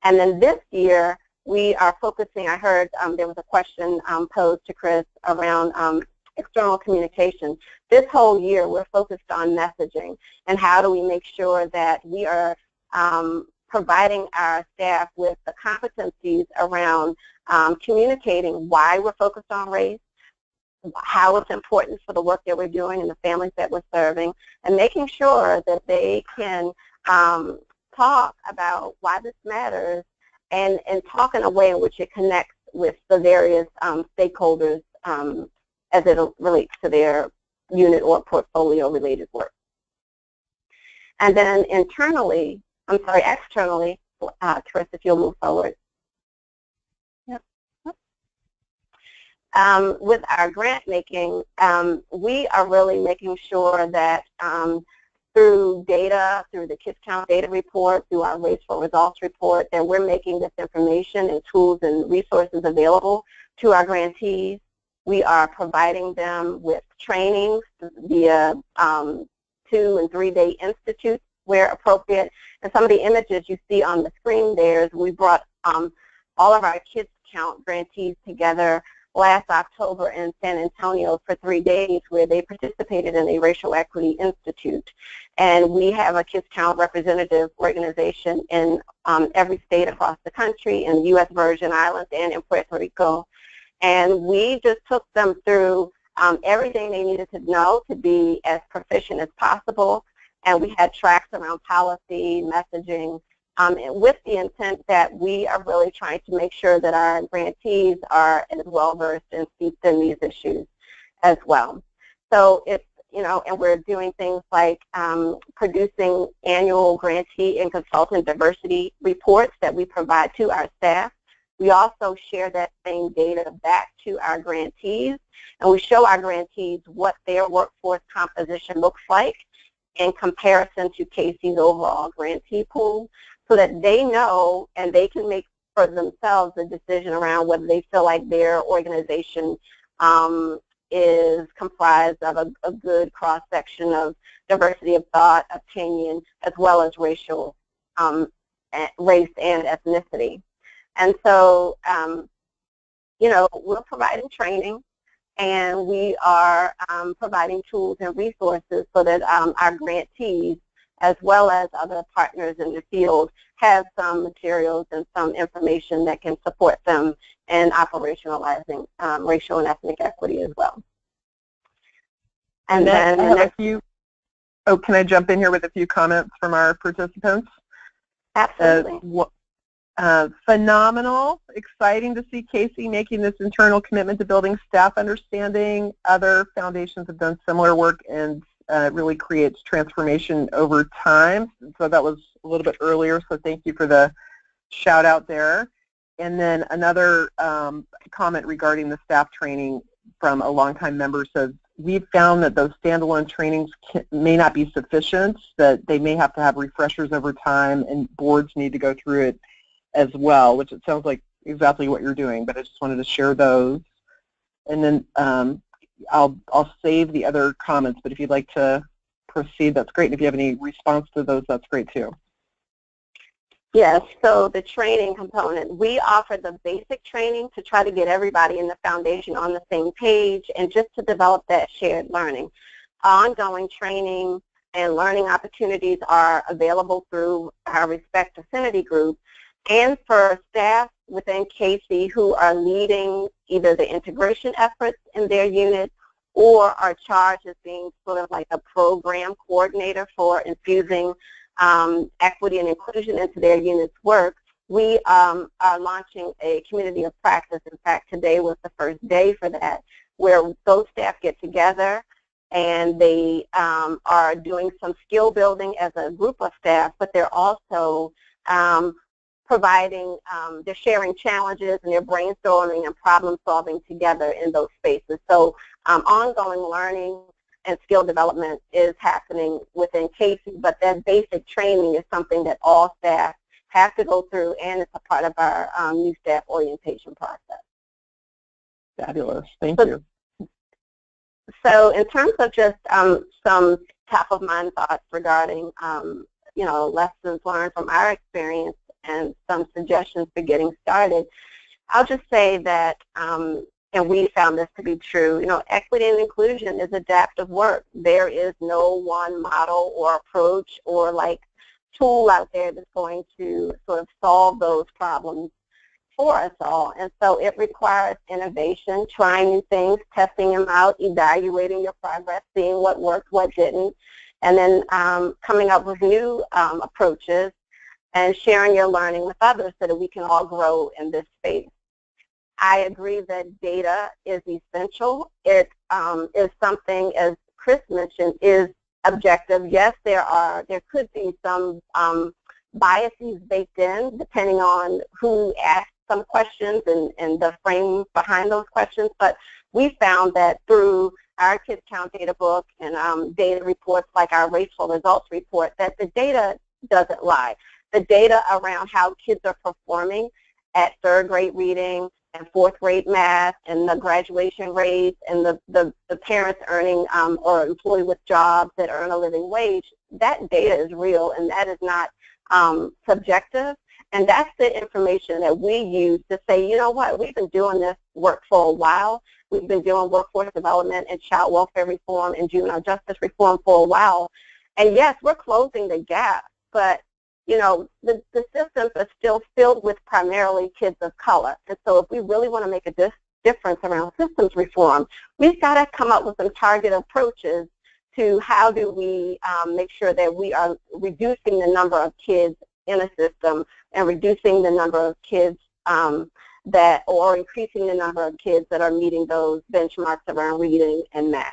And then this year, we are focusing, I heard there was a question posed to Kris around external communication. This whole year, we're focused on messaging and how do we make sure that we are providing our staff with the competencies around communicating why we're focused on race, how it's important for the work that we're doing and the families that we're serving, and making sure that they can talk about why this matters and talk in a way in which it connects with the various stakeholders as it relates to their unit or portfolio related work. And then externally, Kris, if you'll move forward. Yep. With our grant making, we are really making sure that through data, through the Kids Count data report, through our Raceful Results report, that we're making this information and tools and resources available to our grantees. We are providing them with trainings via 2- and 3-day institutes where appropriate. And some of the images you see on the screen there is we brought all of our Kids Count grantees together last October in San Antonio for 3 days, where they participated in a Racial Equity Institute. And we have a Kids Count representative organization in every state across the country, in the U.S. Virgin Islands and in Puerto Rico. And we just took them through everything they needed to know to be as proficient as possible. And we had tracks around policy, messaging, with the intent that we are really trying to make sure that our grantees are as well-versed and steeped in these issues as well. So it's, you know, and we're doing things like producing annual grantee and consultant diversity reports that we provide to our staff. We also share that same data back to our grantees, and we show our grantees what their workforce composition looks like in comparison to Casey's overall grantee pool, so that they know and they can make for themselves a decision around whether they feel like their organization is comprised of a good cross-section of diversity of thought, opinion, as well as racial, race and ethnicity. And so, you know, we're providing training, and we are providing tools and resources so that our grantees, as well as other partners in the field, have some materials and some information that can support them in operationalizing racial and ethnic equity as well. And then I have a few, can I jump in here with a few comments from our participants? Absolutely. Phenomenal, exciting to see Casey making this internal commitment to building staff understanding. Other foundations have done similar work, and it really creates transformation over time. So that was a little bit earlier, so thank you for the shout out there. And then another comment regarding the staff training from a longtime member says, we've found that those standalone trainings may not be sufficient, that they may have to have refreshers over time, and boards need to go through it as well, which it sounds like exactly what you're doing, but I just wanted to share those. And then I'll save the other comments, but if you'd like to proceed, that's great. And if you have any response to those, that's great too. Yes, so the training component, we offer the basic training to try to get everybody in the foundation on the same page and just to develop that shared learning. Ongoing training and learning opportunities are available through our Respect Affinity group, and for staff within Casey who are leading either the integration efforts in their unit or are charged as being sort of like a program coordinator for infusing equity and inclusion into their unit's work, we are launching a community of practice. In fact, today was the first day for that, where those staff get together and they are doing some skill building as a group of staff, but they're also providing, they're sharing challenges and they're brainstorming and problem solving together in those spaces. So ongoing learning and skill development is happening within Casey, but that basic training is something that all staff have to go through, and it's a part of our new staff orientation process. Fabulous. Thank you. So in terms of just some top-of-mind thoughts regarding, you know, lessons learned from our experience and some suggestions for getting started, I'll just say that, and we found this to be true, you know, equity and inclusion is adaptive work. There is no one model or approach or like tool out there that's going to sort of solve those problems for us all. And so it requires innovation, trying new things, testing them out, evaluating your progress, seeing what worked, what didn't, and then coming up with new approaches and sharing your learning with others so that we can all grow in this space. I agree that data is essential. It is something, as Kris mentioned, is objective. Yes, there could be some biases baked in depending on who asked some questions and the frame behind those questions, but we found that through our Kids Count data book and data reports like our Raceful Results report, that the data doesn't lie. The data around how kids are performing at third grade reading and fourth grade math and the graduation rates and the parents earning or employed with jobs that earn a living wage, that data is real and that is not subjective. And that's the information that we use to say, you know what, we've been doing this work for a while. We've been doing workforce development and child welfare reform and juvenile justice reform for a while. And yes, we're closing the gap, but you know, the systems are still filled with primarily kids of color. And so if we really want to make a difference around systems reform, we've got to come up with some targeted approaches to how do we make sure that we are reducing the number of kids in a system and reducing the number of kids or increasing the number of kids that are meeting those benchmarks around reading and math.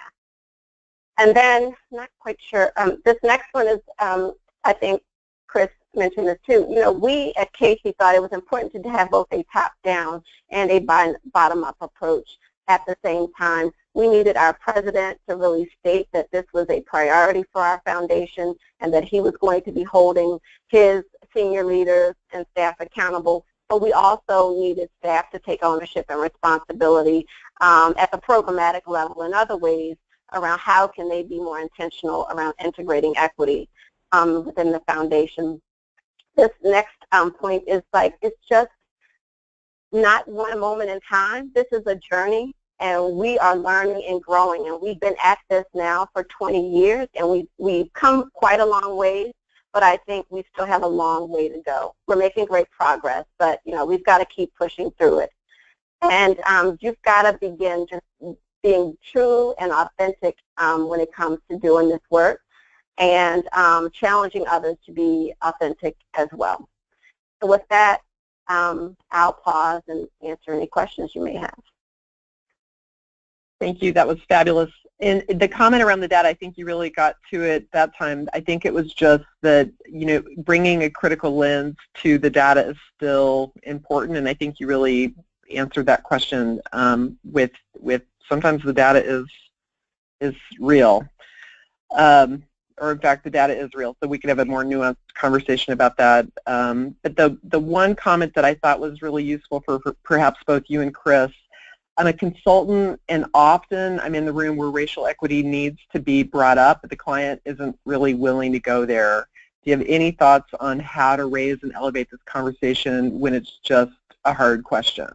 And then, not quite sure, this next one is, I think Kris mentioned this too, you know, we at Casey thought it was important to have both a top-down and a bottom-up approach at the same time. We needed our president to really state that this was a priority for our foundation and that he was going to be holding his senior leaders and staff accountable. But we also needed staff to take ownership and responsibility at the programmatic level in other ways around how can they be more intentional around integrating equity within the foundation. This next point is like, it's just not one moment in time. This is a journey, and we are learning and growing, and we've been at this now for 20 years, and we've come quite a long way, but I think we still have a long way to go. We're making great progress, but you know, we've got to keep pushing through it. And you've got to begin just being true and authentic when it comes to doing this work, and challenging others to be authentic as well. So with that, I'll pause and answer any questions you may have. Thank you. That was fabulous. And the comment around the data, I think you really got to it that time. I think it was just that, you know, bringing a critical lens to the data is still important, and I think you really answered that question with sometimes the data is real. Or in fact, the data is real, so we could have a more nuanced conversation about that. But the one comment that I thought was really useful for perhaps both you and Kris, I'm a consultant, and often I'm in the room where racial equity needs to be brought up, but the client isn't really willing to go there. Do you have any thoughts on how to raise and elevate this conversation when it's just a hard question?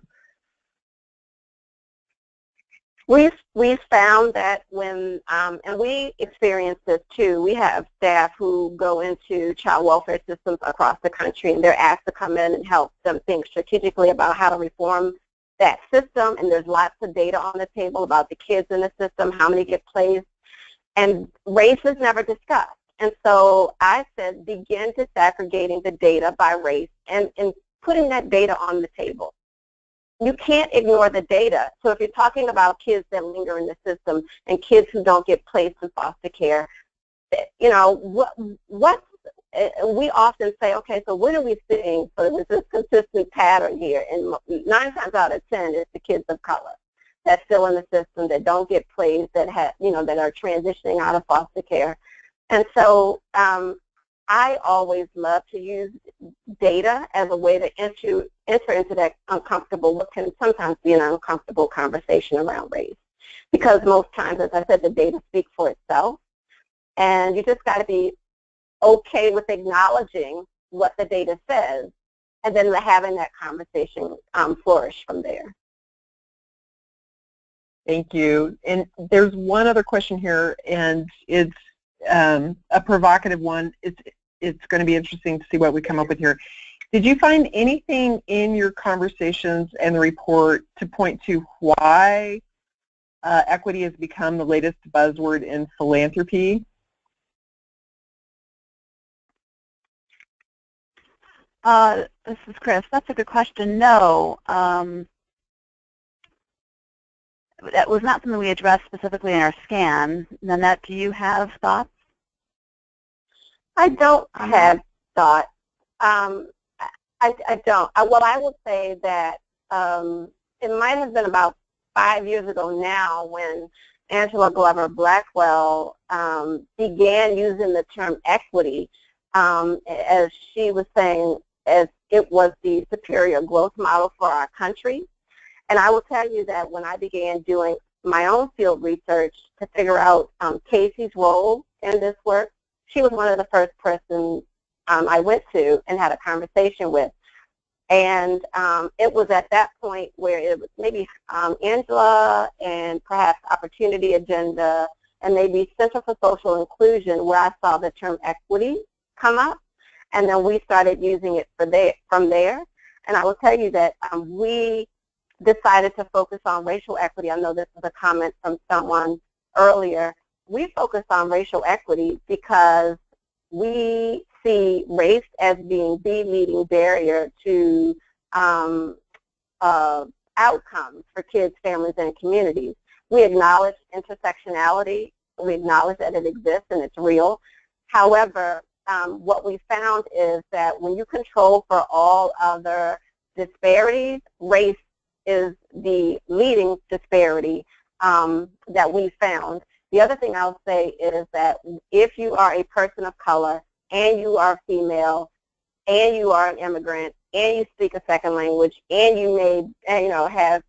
We've found that when, and we experience this too, we have staff who go into child welfare systems across the country, and they're asked to come in and help them think strategically about how to reform that system, and there's lots of data on the table about the kids in the system, how many get placed, and race is never discussed. And so I said begin disaggregating the data by race and putting that data on the table. You can't ignore the data. So if you're talking about kids that linger in the system and kids who don't get placed in foster care, you know, we often say, okay, so what are we seeing? So there's this consistent pattern here, and 9 times out of 10 it's the kids of color that's still in the system, that don't get placed, that have, you know, that are transitioning out of foster care. And so I always love to use data as a way to enter into that uncomfortable, what can sometimes be an uncomfortable conversation around race. Because most times, as I said, the data speaks for itself, and you just got to be okay with acknowledging what the data says, and then having that conversation flourish from there. Thank you. And there's one other question here, and it's a provocative one. It's going to be interesting to see what we come up with here. Did you find anything in your conversations and the report to point to why equity has become the latest buzzword in philanthropy? This is Kris. That's a good question. No. That was not something we addressed specifically in our scan. Nonet, do you have thoughts? I don't have thoughts. I don't. Well, I will say that it might have been about 5 years ago now when Angela Glover Blackwell began using the term equity, as she was saying, as it was the superior growth model for our country. And I will tell you that when I began doing my own field research to figure out Casey's role in this work, she was one of the first persons I went to and had a conversation with. And it was at that point where it was maybe Angela and perhaps Opportunity Agenda and maybe Center for Social Inclusion where I saw the term equity come up. And then we started using it from there. And I will tell you that we decided to focus on racial equity. I know this was a comment from someone earlier. We focus on racial equity because we see race as being the leading barrier to outcomes for kids, families, and communities. We acknowledge intersectionality. We acknowledge that it exists and it's real. However, what we found is that when you control for all other disparities, race is the leading disparity that we found. The other thing I'll say is that if you are a person of color and you are female and you are an immigrant and you speak a second language and you may have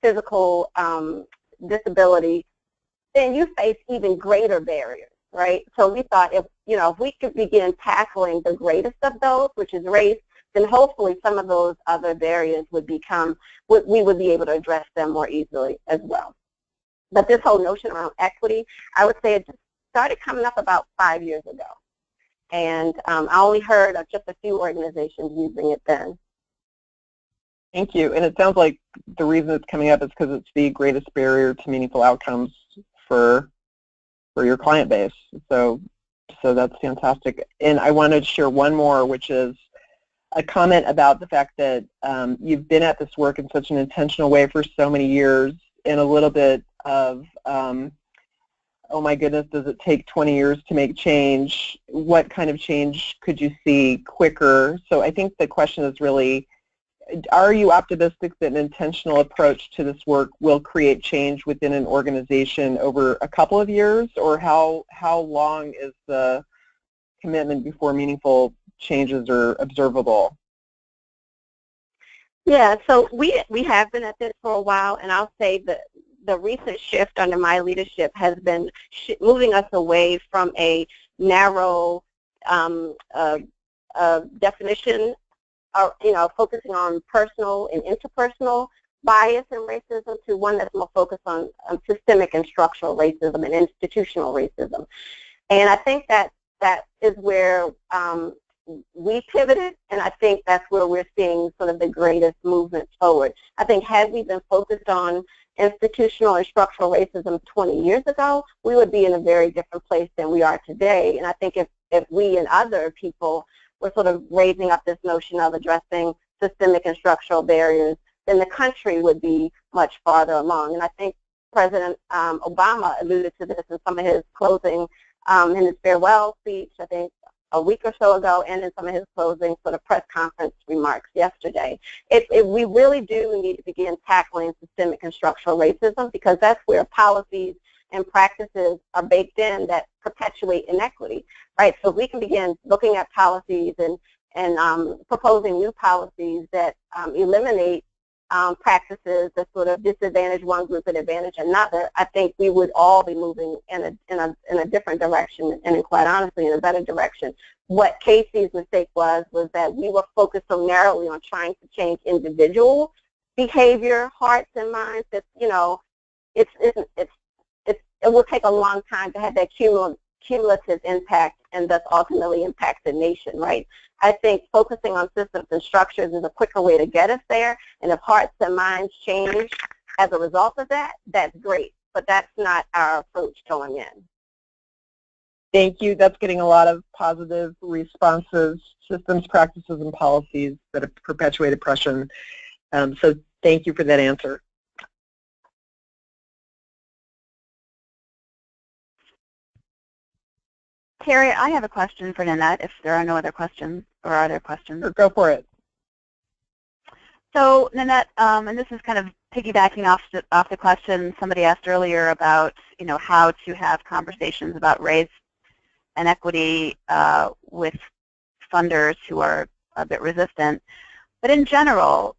physical disability, then you face even greater barriers, right? So we thought if we could begin tackling the greatest of those, which is race, then hopefully some of those other barriers would we would be able to address them more easily as well. But this whole notion around equity, I would say it just started coming up about 5 years ago. And I only heard of just a few organizations using it then. Thank you. And it sounds like the reason it's coming up is because it's the greatest barrier to meaningful outcomes for your client base. So that's fantastic. And I wanted to share one more, which is a comment about the fact that you've been at this work in such an intentional way for so many years, and a little bit of, oh my goodness, does it take 20 years to make change? What kind of change could you see quicker? So I think the question is really, are you optimistic that an intentional approach to this work will create change within an organization over a couple of years, or how long is the commitment before meaningful changes are observable? Yeah, so we have been at this for a while, and I'll say that the recent shift under my leadership has been moving us away from a narrow definition, focusing on personal and interpersonal bias and racism, to one that's more focused on systemic and structural racism and institutional racism. And I think that is where we pivoted, and I think that's where we're seeing sort of the greatest movement forward. I think had we been focused on institutional and structural racism 20 years ago, we would be in a very different place than we are today. And I think if we and other people were sort of raising up this notion of addressing systemic and structural barriers, then the country would be much farther along. And I think President Obama alluded to this in some of his closing, in his farewell speech, I think a week or so ago, and in some of his closing sort of press conference remarks yesterday. We really do need to begin tackling systemic and structural racism, because that's where policies and practices are baked in that perpetuate inequity, right? So we can begin looking at policies and proposing new policies that eliminate practices that sort of disadvantage one group and advantage another. I think we would all be moving in a different direction, and quite honestly, in a better direction. What Casey's mistake was that we were focused so narrowly on trying to change individual behavior, hearts and minds, that it will take a long time to have that cumulative impact and thus ultimately impact the nation, right? I think focusing on systems and structures is a quicker way to get us there, and if hearts and minds change as a result of that, that's great, but that's not our approach going in. Thank you. That's getting a lot of positive responses, systems, practices, and policies that have perpetuated oppression. So thank you for that answer. Terry, I have a question for Nonet, if there are no other questions, or are there questions? Sure, go for it. So Nonet, and this is kind of piggybacking off the question somebody asked earlier about, how to have conversations about race and equity with funders who are a bit resistant. But in general,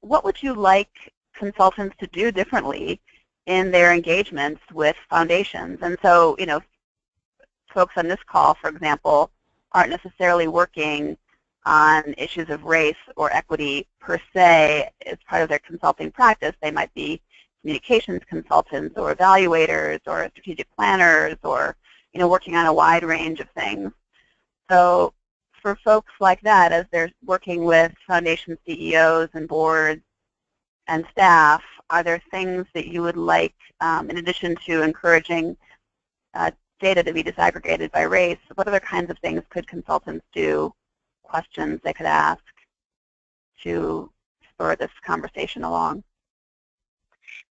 what would you like consultants to do differently in their engagements with foundations? And so, folks on this call, for example, aren't necessarily working on issues of race or equity per se as part of their consulting practice. They might be communications consultants or evaluators or strategic planners or, working on a wide range of things. So for folks like that, as they're working with foundation CEOs and boards and staff, are there things that you would like, in addition to encouraging data to be disaggregated by race, what other kinds of things could consultants do, questions they could ask to spur this conversation along?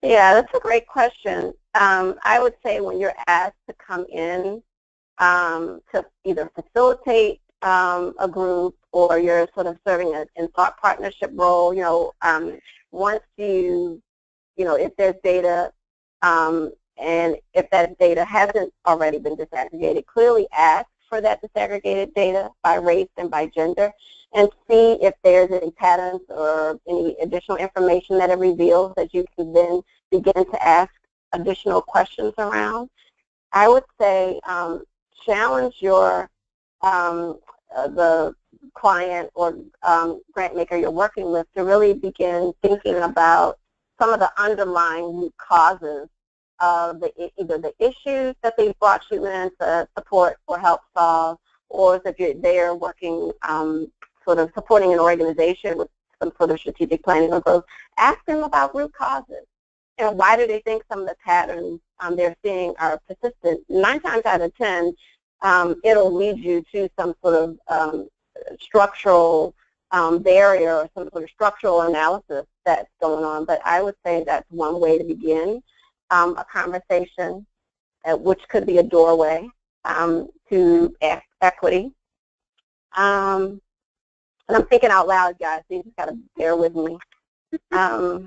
Yeah, that's a great question. I would say when you're asked to come in to either facilitate a group or you're sort of serving in thought partnership role, once if there's data and if that data hasn't already been disaggregated, clearly ask for that disaggregated data by race and by gender and see if there's any patterns or any additional information that it reveals that you can then begin to ask additional questions around. I would say challenge your the client or grant maker you're working with to really begin thinking about some of the underlying root causes of either the issues that they brought you in to support or help solve, or if you're there working sort of supporting an organization with some sort of strategic planning or growth, ask them about root causes. Why do they think some of the patterns they're seeing are persistent? 9 times out of 10, it'll lead you to some sort of structural barrier or some sort of structural analysis that's going on. But I would say that's one way to begin a conversation, which could be a doorway to equity. And I'm thinking out loud, guys, so you just got to bear with me. That's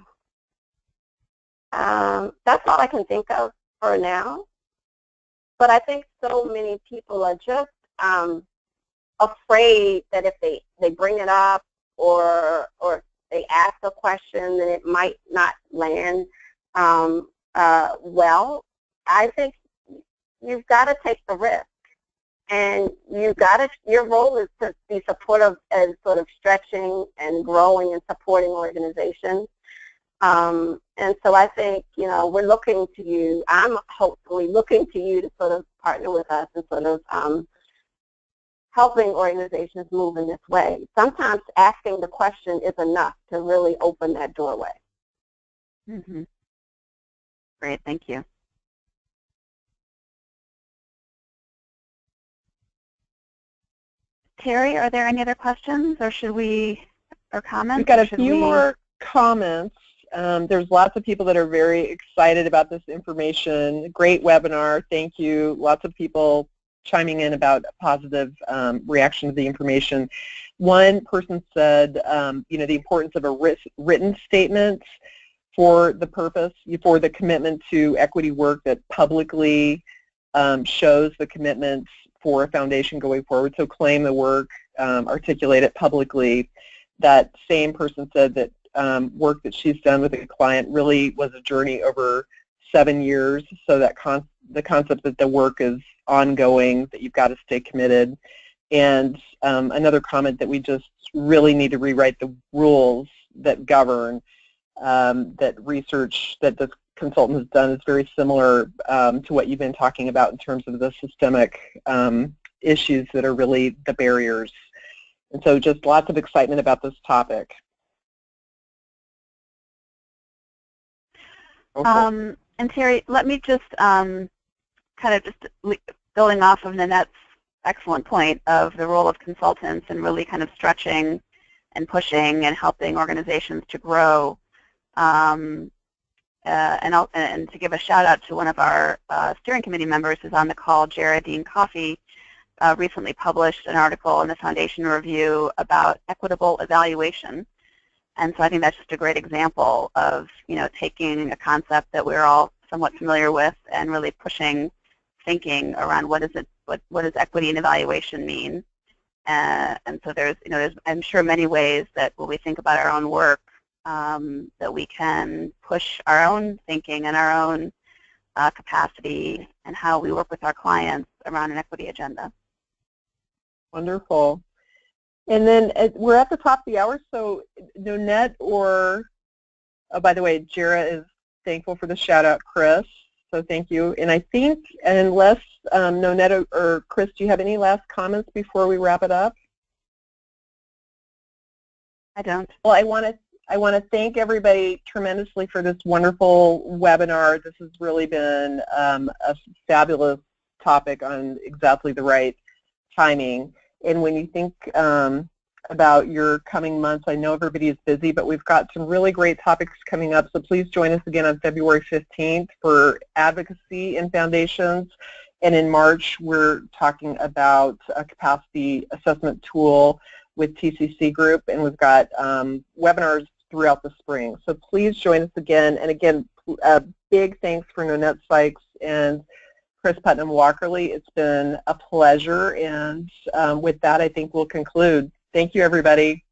all I can think of for now. But I think so many people are just afraid that if they bring it up or they ask a question, then it might not land well. I think you've got to take the risk. And your role is to be supportive and sort of stretching and growing and supporting organizations. And so I think, we're looking to you. I'm hopefully looking to you to sort of partner with us and sort of helping organizations move in this way. Sometimes asking the question is enough to really open that doorway. Mm-hmm. Great, thank you. Terry, are there any other questions or comments? We've got a few more comments. There's lots of people that are very excited about this information. Great webinar, thank you. Lots of people chiming in about a positive reaction to the information. One person said, the importance of a written statement for the commitment to equity work that publicly shows the commitments for a foundation going forward. So claim the work, articulate it publicly. That same person said that work that she's done with a client really was a journey over 7 years, so that the concept that the work is ongoing, that you've got to stay committed. And another comment that we just really need to rewrite the rules that govern, that research that this consultant has done is very similar to what you've been talking about in terms of the systemic issues that are really the barriers. And so just lots of excitement about this topic. And Terry, let me just kind of just building off of Nonet's excellent point of the role of consultants and really kind of stretching and pushing and helping organizations to grow. And to give a shout out to one of our steering committee members who's on the call, Geraldine Coffey, recently published an article in the Foundation Review about equitable evaluation. And so I think that's just a great example of, taking a concept that we're all somewhat familiar with and really pushing thinking around what does equity and evaluation mean. And so there's I'm sure many ways that when we think about our own work, that we can push our own thinking and our own capacity and how we work with our clients around an equity agenda. Wonderful. And then we're at the top of the hour, so Nonet or, oh, by the way, Jira is thankful for the shout out, Kris, so thank you. And I think, unless Nonet or Kris, do you have any last comments before we wrap it up? I don't. Well, I want to thank everybody tremendously for this wonderful webinar. This has really been a fabulous topic on exactly the right timing. And when you think about your coming months, I know everybody is busy, but we've got some really great topics coming up. So please join us again on February 15th for advocacy in foundations. And in March, we're talking about a capacity assessment tool with TCC Group, and we've got webinars throughout the spring. So please join us again. And again, big thanks for Nonet Sykes and Kris Putnam-Walkerly. It's been a pleasure, and with that, I think we'll conclude. Thank you, everybody.